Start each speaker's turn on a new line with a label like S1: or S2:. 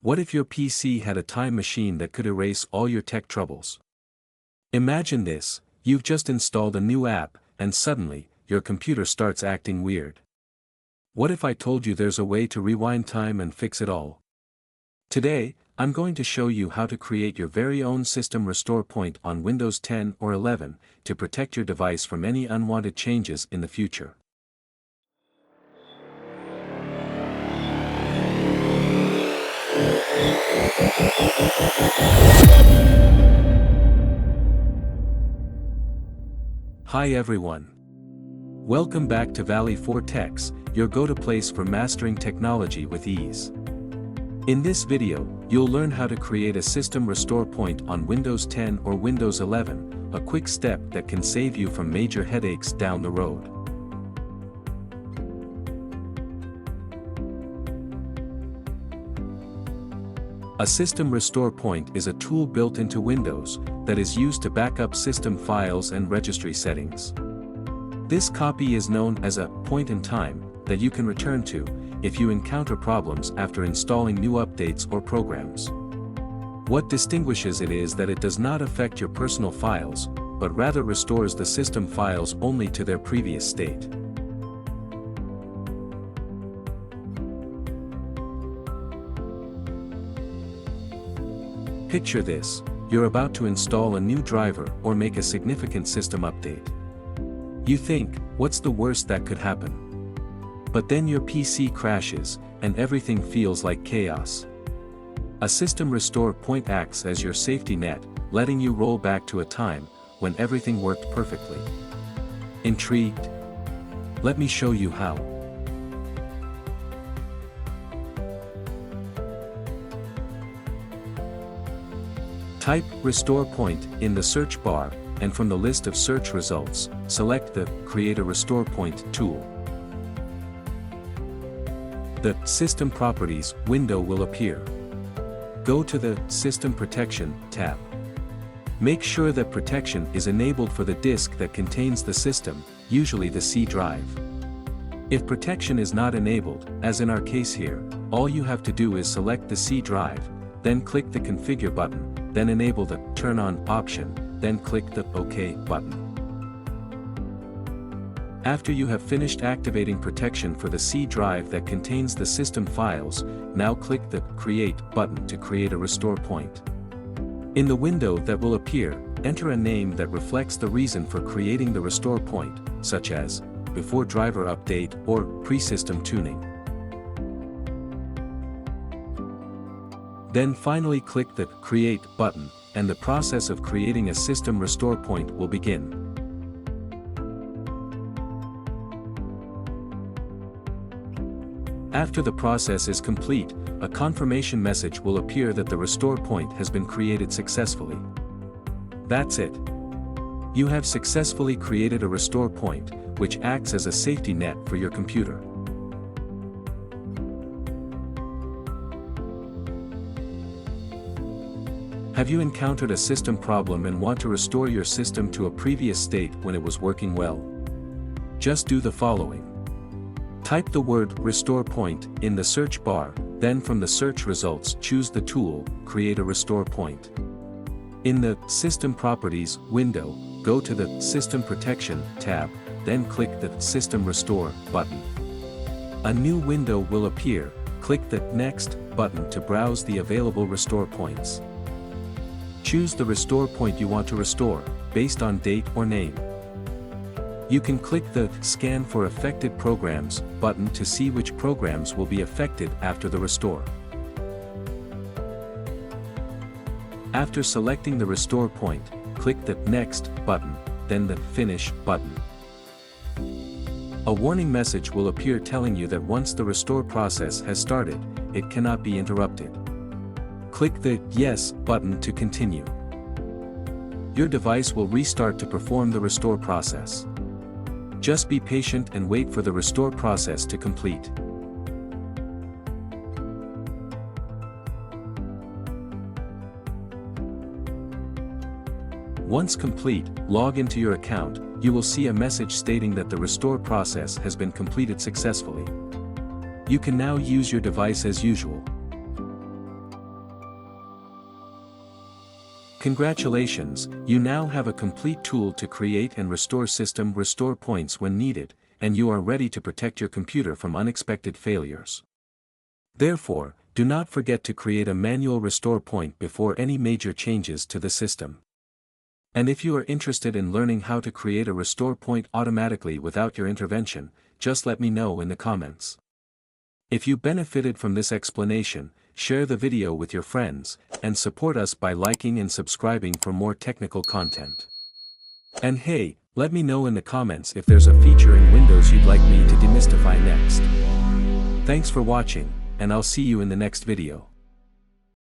S1: What if your PC had a time machine that could erase all your tech troubles? Imagine this: you've just installed a new app, and suddenly, your computer starts acting weird. What if I told you there's a way to rewind time and fix it all? Today, I'm going to show you how to create your very own system restore point on Windows 10 or 11 to protect your device from any unwanted changes in the future. Hi everyone. Welcome back to Valley 4 Techs, your go-to place for mastering technology with ease. In this video, you'll learn how to create a system restore point on Windows 10 or Windows 11, a quick step that can save you from major headaches down the road. A system restore point is a tool built into Windows that is used to back up system files and registry settings. This copy is known as a point in time that you can return to if you encounter problems after installing new updates or programs. What distinguishes it is that it does not affect your personal files, but rather restores the system files only to their previous state. Picture this: you're about to install a new driver or make a significant system update. You think, what's the worst that could happen? But then your PC crashes, and everything feels like chaos. A system restore point acts as your safety net, letting you roll back to a time when everything worked perfectly. Intrigued? Let me show you how. Type restore point in the search bar, and from the list of search results, select the Create a Restore Point tool. The System Properties window will appear. Go to the System Protection tab. Make sure that protection is enabled for the disk that contains the system, usually the C drive. If protection is not enabled, as in our case here, all you have to do is select the C drive, then click the Configure button, then enable the Turn On option, then click the OK button. After you have finished activating protection for the C drive that contains the system files, now click the Create button to create a restore point. In the window that will appear, enter a name that reflects the reason for creating the restore point, such as Before Driver Update or Pre-System Tuning. Then finally click the Create button, and the process of creating a system restore point will begin. After the process is complete, a confirmation message will appear that the restore point has been created successfully. That's it. You have successfully created a restore point, which acts as a safety net for your computer. Have you encountered a system problem and want to restore your system to a previous state when it was working well? Just do the following. Type the word restore point in the search bar, then from the search results choose the tool, Create a Restore Point. In the System Properties window, go to the System Protection tab, then click the System Restore button. A new window will appear. Click the Next button to browse the available restore points. Choose the restore point you want to restore, based on date or name. You can click the Scan for Affected Programs button to see which programs will be affected after the restore. After selecting the restore point, click the Next button, then the Finish button. A warning message will appear telling you that once the restore process has started, it cannot be interrupted. Click the Yes button to continue. Your device will restart to perform the restore process. Just be patient and wait for the restore process to complete. Once complete, log into your account. You will see a message stating that the restore process has been completed successfully. You can now use your device as usual. Congratulations, you now have a complete tool to create and restore system restore points when needed, and you are ready to protect your computer from unexpected failures. Therefore, do not forget to create a manual restore point before any major changes to the system. And if you are interested in learning how to create a restore point automatically without your intervention, just let me know in the comments. If you benefited from this explanation, share the video with your friends, and support us by liking and subscribing for more technical content. And hey, let me know in the comments if there's a feature in Windows you'd like me to demystify next. Thanks for watching, and I'll see you in the next video.